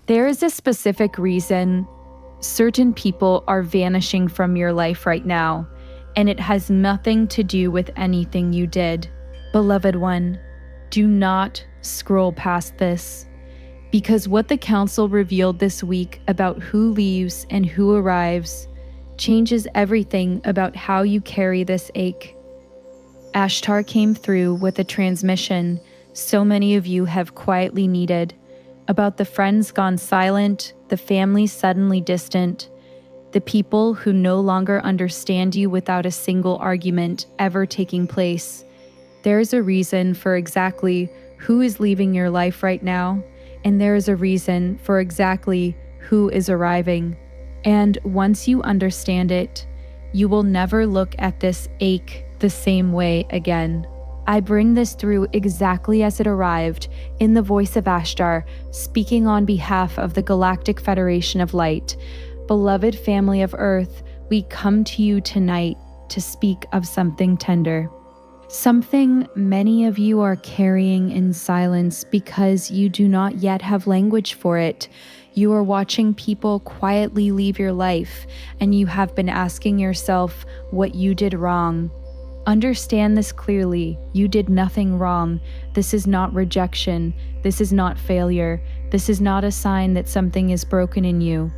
There is a specific reason certain people are vanishing from your life right now, and it has nothing to do with anything you did. Beloved one, do not scroll past this, because what the council revealed this week about who leaves and who arrives changes everything about how you carry this ache. Ashtar came through with a transmission so many of you have quietly needed, about the friends gone silent, the family suddenly distant, the people who no longer understand you without a single argument ever taking place. There is a reason for exactly who is leaving your life right now, and there is a reason for exactly who is arriving. And once you understand it, you will never look at this ache the same way again. I bring this through exactly as it arrived, in the voice of Ashtar, speaking on behalf of the Galactic Federation of Light. Beloved family of Earth, we come to you tonight to speak of something tender. Something many of you are carrying in silence because you do not yet have language for it. You are watching people quietly leave your life, and you have been asking yourself what you did wrong. Understand this clearly. You did nothing wrong. This is not rejection. This is not failure. This is not a sign that something is broken in you.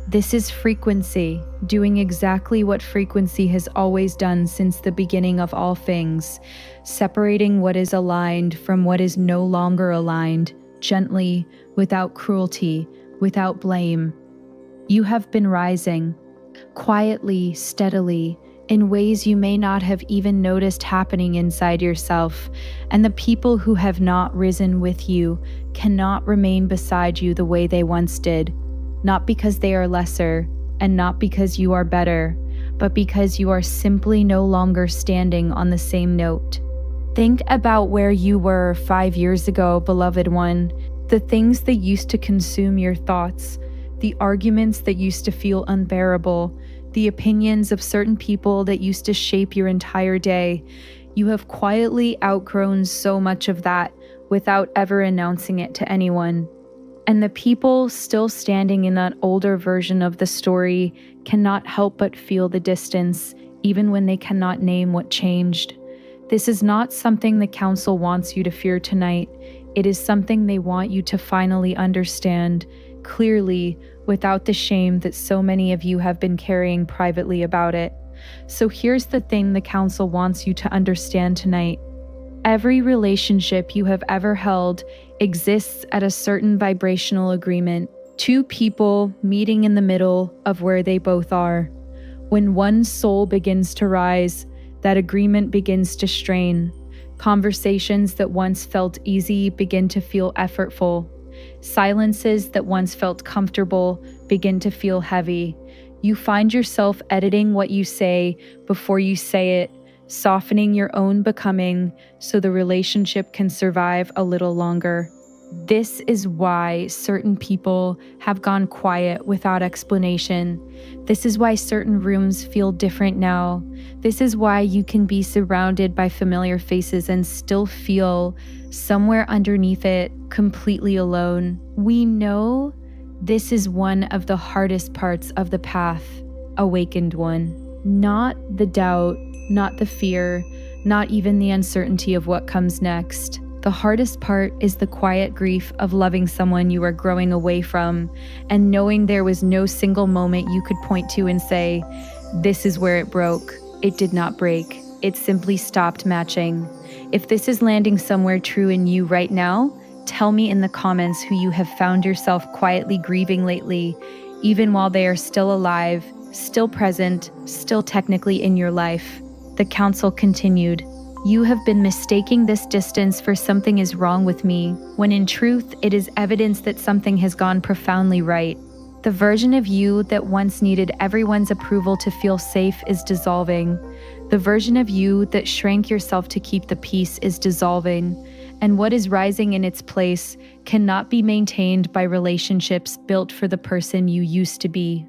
This is frequency, doing exactly what frequency has always done since the beginning of all things, separating what is aligned from what is no longer aligned, gently, without cruelty, without blame. You have been rising, quietly, steadily, in ways you may not have even noticed happening inside yourself, and the people who have not risen with you cannot remain beside you the way they once did, not because they are lesser, and not because you are better, but because you are simply no longer standing on the same note. Think about where you were 5 years ago, beloved one, the things that used to consume your thoughts, the arguments that used to feel unbearable, the opinions of certain people that used to shape your entire day. You have quietly outgrown so much of that without ever announcing it to anyone. And the people still standing in that older version of the story cannot help but feel the distance, even when they cannot name what changed. This is not something the council wants you to fear tonight. It is something they want you to finally understand clearly, without the shame that so many of you have been carrying privately about it. So here's the thing the council wants you to understand tonight. Every relationship you have ever held exists at a certain vibrational agreement, two people meeting in the middle of where they both are. When one soul begins to rise, that agreement begins to strain. Conversations that once felt easy begin to feel effortful. Silences that once felt comfortable begin to feel heavy. You find yourself editing what you say before you say it, softening your own becoming so the relationship can survive a little longer. This is why certain people have gone quiet without explanation. This is why certain rooms feel different now. This is why you can be surrounded by familiar faces and still feel somewhere underneath it completely alone. We know this is one of the hardest parts of the path, awakened one. Not the doubt, not the fear, not even the uncertainty of what comes next. The hardest part is the quiet grief of loving someone you are growing away from and knowing there was no single moment you could point to and say, this is where it broke. It did not break. It simply stopped matching. If this is landing somewhere true in you right now, tell me in the comments who you have found yourself quietly grieving lately, even while they are still alive, still present, still technically in your life. The council continued. You have been mistaking this distance for something is wrong with me, when in truth it is evidence that something has gone profoundly right. The version of you that once needed everyone's approval to feel safe is dissolving. The version of you that shrank yourself to keep the peace is dissolving. And what is rising in its place cannot be maintained by relationships built for the person you used to be.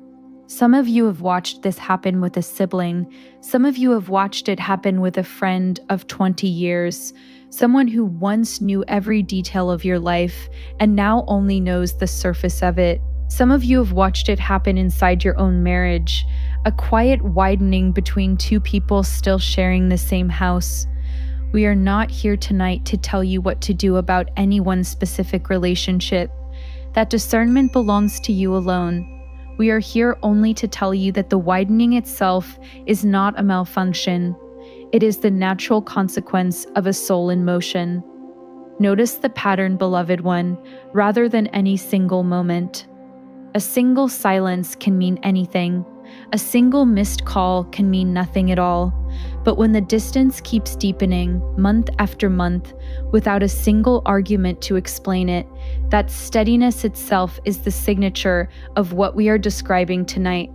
Some of you have watched this happen with a sibling. Some of you have watched it happen with a friend of 20 years. Someone who once knew every detail of your life and now only knows the surface of it. Some of you have watched it happen inside your own marriage, a quiet widening between two people still sharing the same house. We are not here tonight to tell you what to do about any one specific relationship. That discernment belongs to you alone. We are here only to tell you that the widening itself is not a malfunction. It is the natural consequence of a soul in motion. Notice the pattern, beloved one, rather than any single moment. A single silence can mean anything. A single missed call can mean nothing at all. But when the distance keeps deepening, month after month, without a single argument to explain it, that steadiness itself is the signature of what we are describing tonight.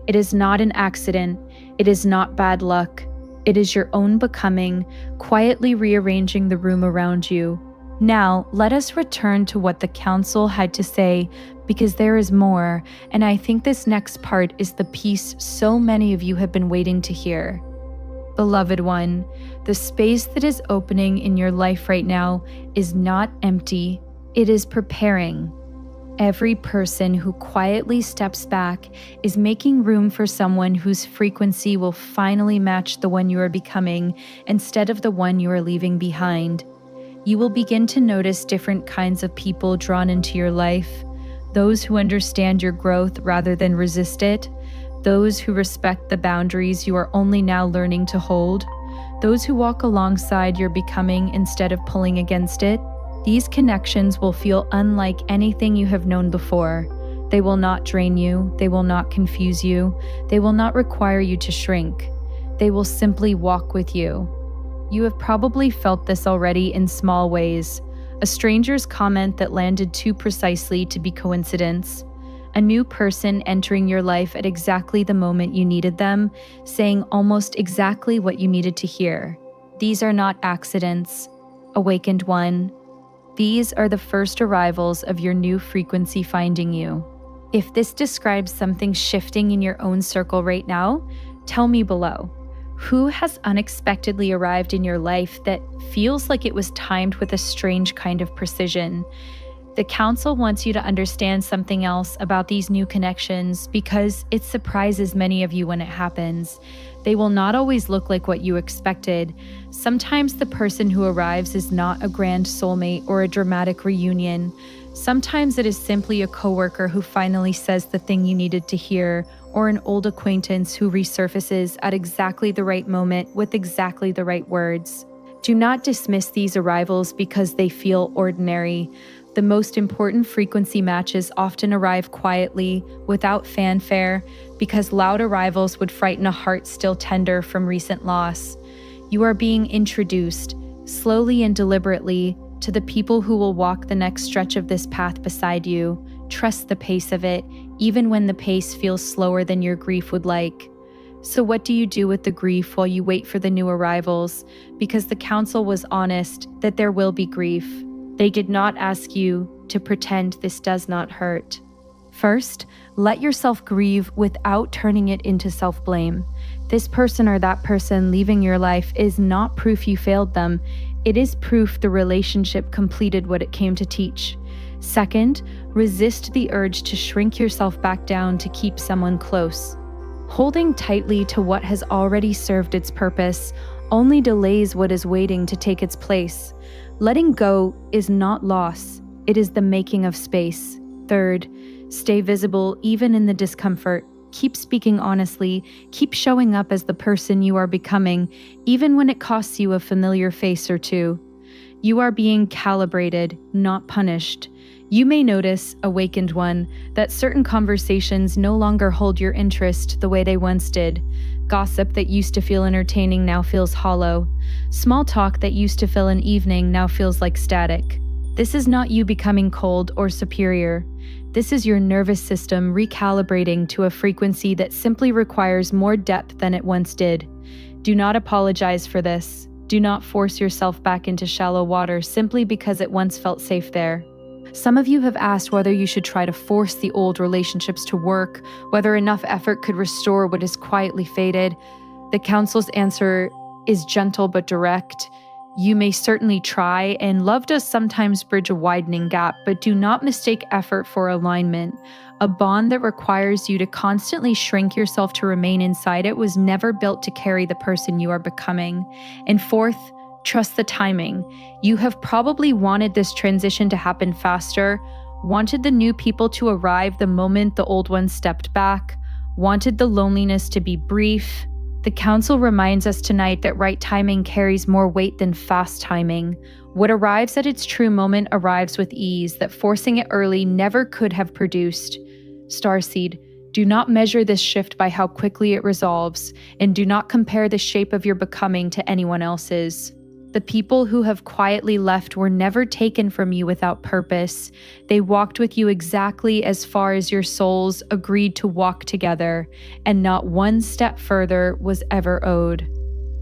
It is not an accident. It is not bad luck. It is your own becoming, quietly rearranging the room around you. Now, let us return to what the council had to say, because there is more, and I think this next part is the piece so many of you have been waiting to hear. Beloved one, the space that is opening in your life right now is not empty, it is preparing. Every person who quietly steps back is making room for someone whose frequency will finally match the one you are becoming instead of the one you are leaving behind. You will begin to notice different kinds of people drawn into your life, those who understand your growth rather than resist it, those who respect the boundaries you are only now learning to hold, those who walk alongside your becoming instead of pulling against it. These connections will feel unlike anything you have known before. They will not drain you, they will not confuse you, they will not require you to shrink. They will simply walk with you. You have probably felt this already in small ways. A stranger's comment that landed too precisely to be coincidence. A new person entering your life at exactly the moment you needed them, saying almost exactly what you needed to hear. These are not accidents. Awakened one. These are the first arrivals of your new frequency finding you. If this describes something shifting in your own circle right now, tell me below. Who has unexpectedly arrived in your life that feels like it was timed with a strange kind of precision? The council wants you to understand something else about these new connections because it surprises many of you when it happens. They will not always look like what you expected. Sometimes the person who arrives is not a grand soulmate or a dramatic reunion. Sometimes it is simply a coworker who finally says the thing you needed to hear, or an old acquaintance who resurfaces at exactly the right moment with exactly the right words. Do not dismiss these arrivals because they feel ordinary. The most important frequency matches often arrive quietly, without fanfare, because loud arrivals would frighten a heart still tender from recent loss. You are being introduced, slowly and deliberately, to the people who will walk the next stretch of this path beside you. Trust the pace of it, even when the pace feels slower than your grief would like. So what do you do with the grief while you wait for the new arrivals? Because the council was honest that there will be grief. They did not ask you to pretend this does not hurt. First, let yourself grieve without turning it into self-blame. This person or that person leaving your life is not proof you failed them. It is proof the relationship completed what it came to teach. Second, resist the urge to shrink yourself back down to keep someone close. Holding tightly to what has already served its purpose only delays what is waiting to take its place. Letting go is not loss, it is the making of space. Third, stay visible even in the discomfort. Keep speaking honestly, keep showing up as the person you are becoming, even when it costs you a familiar face or two. You are being calibrated, not punished. You may notice, awakened one, that certain conversations no longer hold your interest the way they once did. Gossip that used to feel entertaining now feels hollow. Small talk that used to fill an evening now feels like static. This is not you becoming cold or superior. This is your nervous system recalibrating to a frequency that simply requires more depth than it once did. Do not apologize for this. Do not force yourself back into shallow water simply because it once felt safe there. Some of you have asked whether you should try to force the old relationships to work, whether enough effort could restore what is quietly faded. The council's answer is gentle but direct. You may certainly try, and love does sometimes bridge a widening gap, but do not mistake effort for alignment. A bond that requires you to constantly shrink yourself to remain inside it was never built to carry the person you are becoming. And fourth, trust the timing. You have probably wanted this transition to happen faster, wanted the new people to arrive the moment the old ones stepped back, wanted the loneliness to be brief. The council reminds us tonight that right timing carries more weight than fast timing. What arrives at its true moment arrives with ease that forcing it early never could have produced. Starseed, do not measure this shift by how quickly it resolves, and do not compare the shape of your becoming to anyone else's. The people who have quietly left were never taken from you without purpose. They walked with you exactly as far as your souls agreed to walk together, and not one step further was ever owed.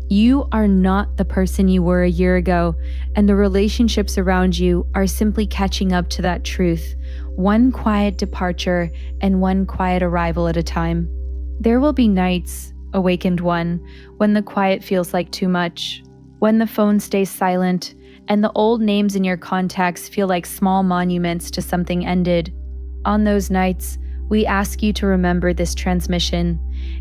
You are not the person you were a year ago, and the relationships around you are simply catching up to that truth, one quiet departure and one quiet arrival at a time. There will be nights, awakened one, when the quiet feels like too much, when the phone stays silent, and the old names in your contacts feel like small monuments to something ended. On those nights, we ask you to remember this transmission,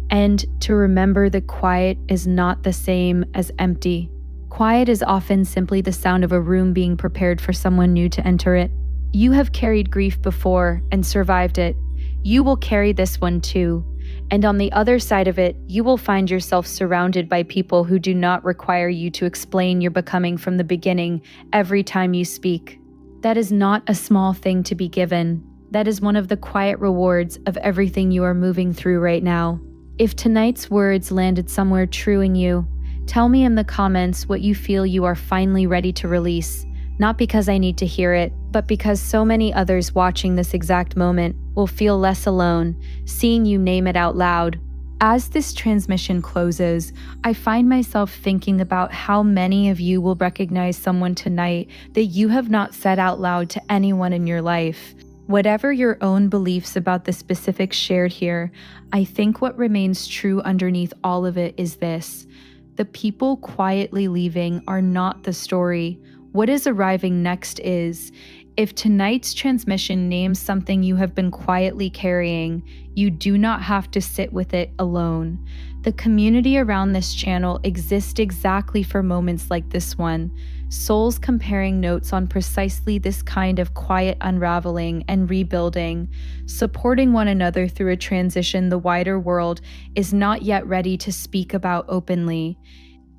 and to remember that quiet is not the same as empty. Quiet is often simply the sound of a room being prepared for someone new to enter it. You have carried grief before and survived it. You will carry this one too. And on the other side of it, you will find yourself surrounded by people who do not require you to explain your becoming from the beginning every time you speak. That is not a small thing to be given. That is one of the quiet rewards of everything you are moving through right now. If tonight's words landed somewhere true in you, tell me in the comments what you feel you are finally ready to release. Not because I need to hear it, but because so many others watching this exact moment will feel less alone, seeing you name it out loud. As this transmission closes, I find myself thinking about how many of you will recognize someone tonight that you have not said out loud to anyone in your life. Whatever your own beliefs about the specifics shared here, I think what remains true underneath all of it is this: the people quietly leaving are not the story. What is arriving next is, if tonight's transmission names something you have been quietly carrying, you do not have to sit with it alone. The community around this channel exists exactly for moments like this one, souls comparing notes on precisely this kind of quiet unraveling and rebuilding, supporting one another through a transition the wider world is not yet ready to speak about openly.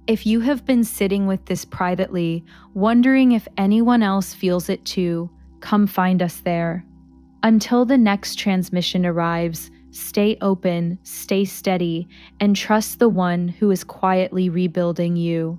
If you have been sitting with this privately, wondering if anyone else feels it too, come find us there. Until the next transmission arrives, stay open, stay steady, and trust the one who is quietly rebuilding you.